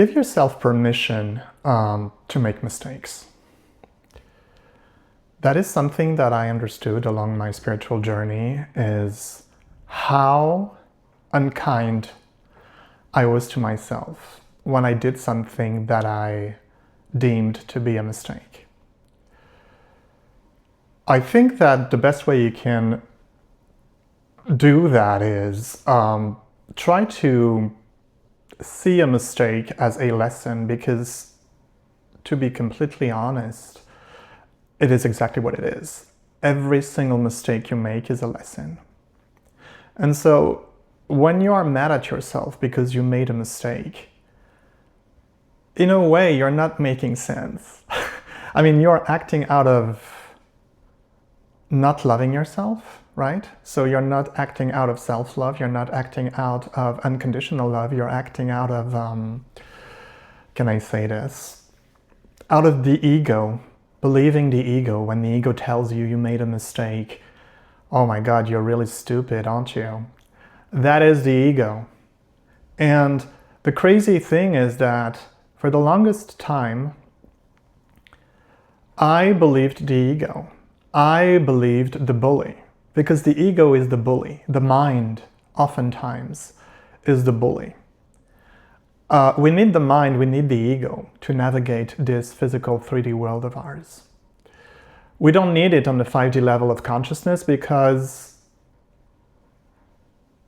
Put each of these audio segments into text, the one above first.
Give yourself permission to make mistakes. That is something that I understood along my spiritual journey, is how unkind I was to myself when I did something that I deemed to be a mistake. I think that the best way you can do that is try to see a mistake as a lesson, because to be completely honest, it is exactly what it is. Every single mistake you make is a lesson. And so when you are mad at yourself because you made a mistake, in a way, you're not making sense. I mean, you're acting out of not loving yourself, right? So you're not acting out of self-love, you're not acting out of unconditional love, you're acting out of, can I say this? Out of the ego, believing the ego when the ego tells you you made a mistake. Oh my God, you're really stupid, aren't you? That is the ego. And the crazy thing is that for the longest time, I believed the ego. I believed the bully, because the ego is the bully. The mind, oftentimes, is the bully. We need the mind, we need the ego to navigate this physical 3D world of ours. We don't need it on the 5D level of consciousness because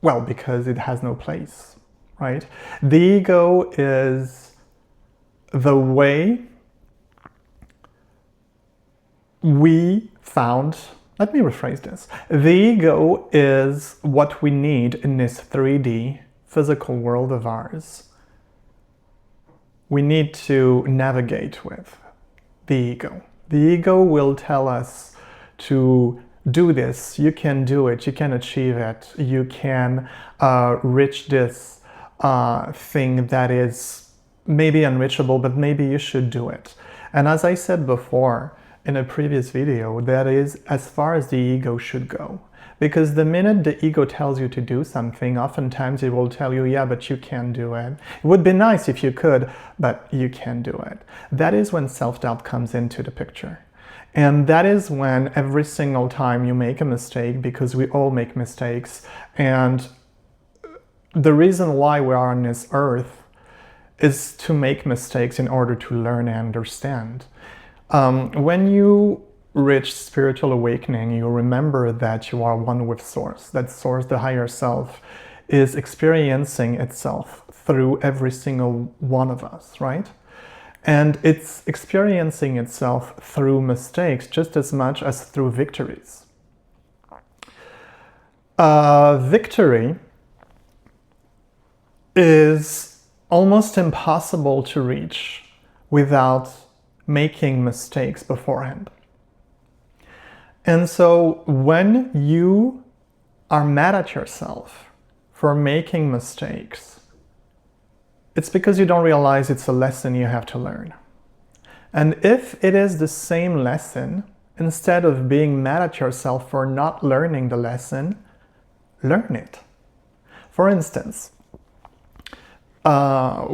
it has no place, right? The ego is the way we found, let me rephrase this. The ego is what we need in this 3D physical world of ours. We need to navigate with the ego. The ego will tell us to do this, you can do it, you can achieve it, you can reach this thing that is maybe unreachable, but maybe you should do it. And as I said before, in a previous video, that is as far as the ego should go. Because the minute the ego tells you to do something, oftentimes it will tell you, yeah, but you can't do it. It would be nice if you could, but you can't do it. That is when self-doubt comes into the picture. And that is when every single time you make a mistake, because we all make mistakes, and the reason why we are on this earth is to make mistakes in order to learn and understand. When you reach spiritual awakening, you remember that you are one with Source. That Source, the higher self, is experiencing itself through every single one of us, right? And it's experiencing itself through mistakes just as much as through victories. Victory is almost impossible to reach without making mistakes beforehand. And so when you are mad at yourself for making mistakes, it's because you don't realize it's a lesson you have to learn. And if it is the same lesson, instead of being mad at yourself for not learning the lesson, learn it. For instance, I'm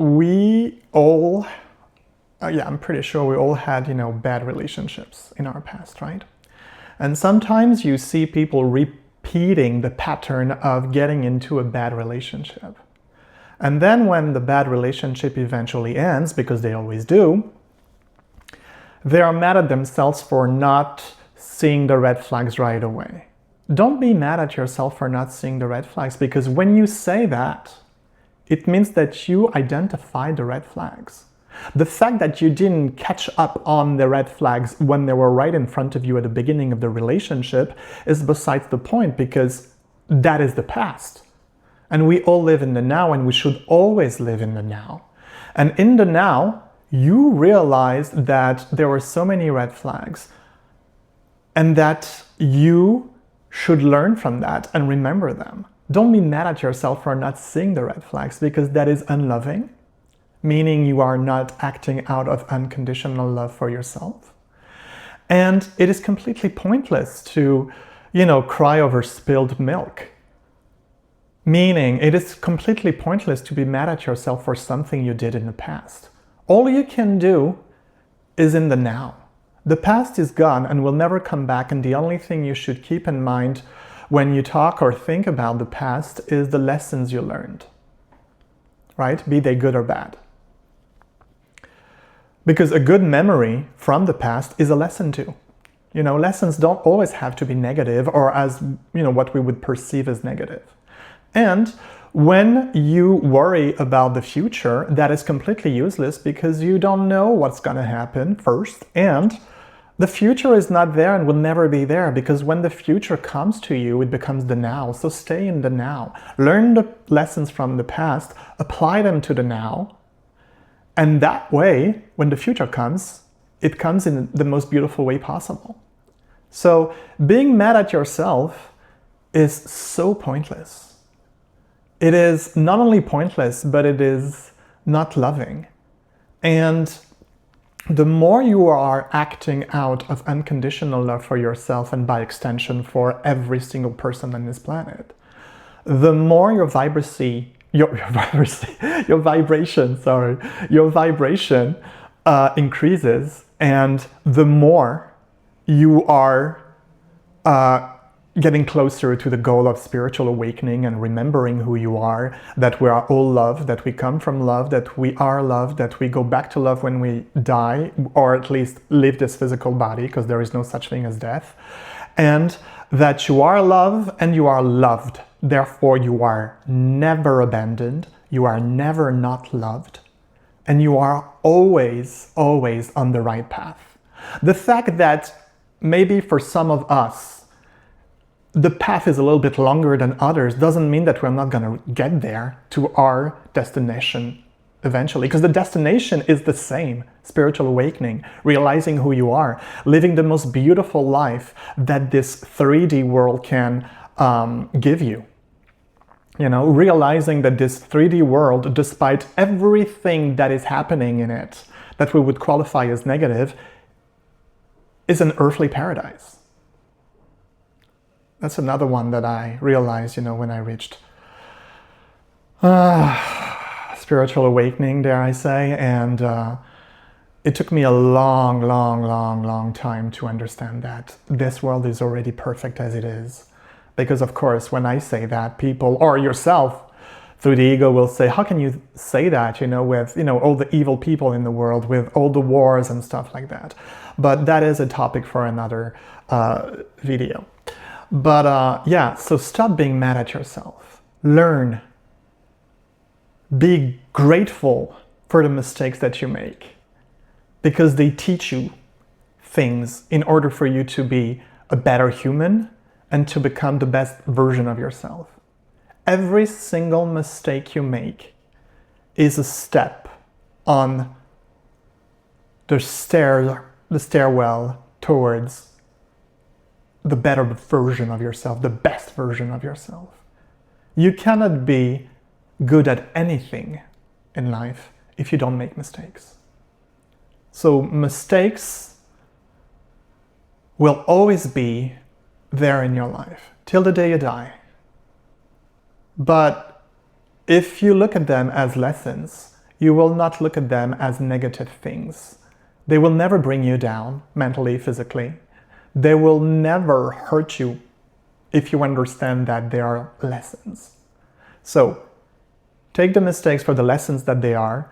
pretty sure we all had, bad relationships in our past, right? And sometimes you see people repeating the pattern of getting into a bad relationship. And then when the bad relationship eventually ends, because they always do, they are mad at themselves for not seeing the red flags right away. Don't be mad at yourself for not seeing the red flags, because when you say that, it means that you identified the red flags. The fact that you didn't catch up on the red flags when they were right in front of you at the beginning of the relationship is besides the point, because that is the past. And we all live in the now, and we should always live in the now. And in the now, you realize that there were so many red flags, and that you should learn from that and remember them. Don't be mad at yourself for not seeing the red flags, because that is unloving, meaning you are not acting out of unconditional love for yourself. And it is completely pointless to, cry over spilled milk. Meaning, it is completely pointless to be mad at yourself for something you did in the past. All you can do is in the now. The past is gone and will never come back, and the only thing you should keep in mind when you talk or think about the past is the lessons you learned, right? Be they good or bad. Because a good memory from the past is a lesson too. You know, lessons don't always have to be negative or as, you know, what we would perceive as negative. And when you worry about the future, that is completely useless because you don't know what's going to happen first. And the future is not there and will never be there, because when the future comes to you, it becomes the now. So stay in the now. Learn the lessons from the past, apply them to the now. And that way, when the future comes, it comes in the most beautiful way possible. So being mad at yourself is so pointless. It is not only pointless, but it is not loving. And the more you are acting out of unconditional love for yourself, and by extension for every single person on this planet, the more your vibration increases, and the more you are getting closer to the goal of spiritual awakening and remembering who you are, that we are all love, that we come from love, that we are love, that we go back to love when we die, or at least leave this physical body, because there is no such thing as death, and that you are love and you are loved. Therefore, you are never abandoned, you are never not loved, and you are always, always on the right path. The fact that maybe for some of us, the path is a little bit longer than others doesn't mean that we're not going to get there to our destination eventually, because the destination is the same: spiritual awakening, realizing who you are, living the most beautiful life that this 3D world can give you. You know, realizing that this 3D world, despite everything that is happening in it that we would qualify as negative, is an earthly paradise. That's another one that I realized, you know, when I reached spiritual awakening, dare I say, and it took me a long time to understand that this world is already perfect as it is. Because of course, when I say that, people, or yourself, through the ego, will say, how can you say that, you know, with, you know, all the evil people in the world, with all the wars and stuff like that. But that is a topic for another video. But yeah, so stop being mad at yourself. Learn. Be grateful for the mistakes that you make, because they teach you things in order for you to be a better human and to become the best version of yourself. Every single mistake you make is a step on the stairwell towards the better version of yourself, the best version of yourself. You cannot be good at anything in life if you don't make mistakes. So mistakes will always be there in your life till the day you die. But if you look at them as lessons, you will not look at them as negative things. They will never bring you down mentally, physically. They will never hurt you if you understand that they are lessons. So take the mistakes for the lessons that they are.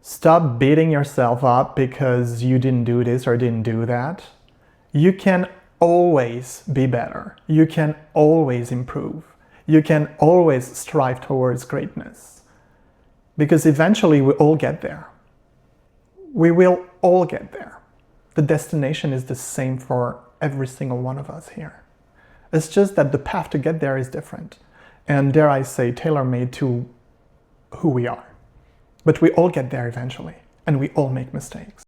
Stop beating yourself up because you didn't do this or didn't do that. You can always be better. You can always improve. You can always strive towards greatness. Because eventually we all get there. We will all get there. The destination is the same for every single one of us here. It's just that the path to get there is different. And dare I say, tailor-made to who we are. But we all get there eventually. And we all make mistakes.